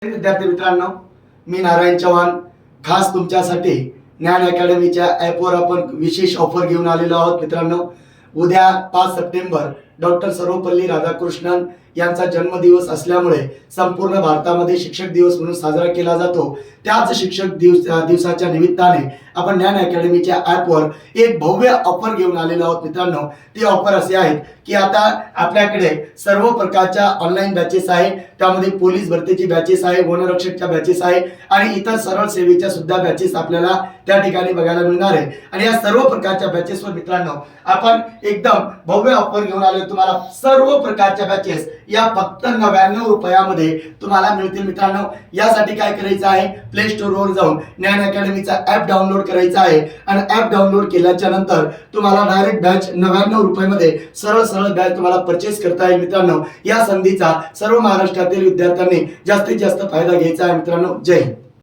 विद्यार्थी मित्रांनो, मी नारायण चव्हाण खास तुमच्यासाठी ज्ञान अकॅडमीच्या ॲपवर आपण विशेष ऑफर घेऊन आलेलो आहोत. मित्रांनो, उद्या 5 सप्टेंबर डॉक्टर सर्वपल्ली राधाकृष्णन यांचा जन्मदिवस असल्यामुळे संपूर्ण भारतामध्ये शिक्षक दिवस म्हणून साजरा केला जातो. त्याच शिक्षक दिवसाच्या निमित्ताने आपण ज्ञान अकॅडमीच्या ॲपवर एक भव्य ऑफर घेऊन आलेलो आहोत. मित्रांनो, ती ऑफर असे आहेत की आता आपल्याकडे सर्व प्रकारच्या ऑनलाईन बॅचेस आहे. त्यामध्ये पोलीस भरतीची बॅचेस आहे, वनरक्षकच्या बॅचेस आहे आणि इतर सरळ सेवेच्या सुद्धा बॅचेस आपल्याला त्या ठिकाणी बघायला मिळणार आहे. आणि या सर्व प्रकारच्या बॅचेसवर मित्रांनो आपण एकदम भव्य ऑफर घेऊन आलो. तुम्हाला सर्व प्रकारच्या बॅचेस या फक्त 99 रुपयामध्ये तुम्हाला मिळतील. मित्रांनो, यासाठी काय करायचं आहे, प्ले स्टोअरवर जाऊन ज्ञान अकॅडमीचा ॲप डाउनलोड करायचा आहे आणि ॲप डाउनलोड केल्याच्या नंतर तुम्हाला डायरेक्ट बॅच 99 रुपयामध्ये सरळ बॅच तुम्हाला परचेस करता येईल. मित्रांनो, या संधीचा सर्व महाराष्ट्रातील विद्यार्थ्यांनी जास्तीत जास्त फायदा घ्यायचा आहे. मित्रांनो, जय हिंद.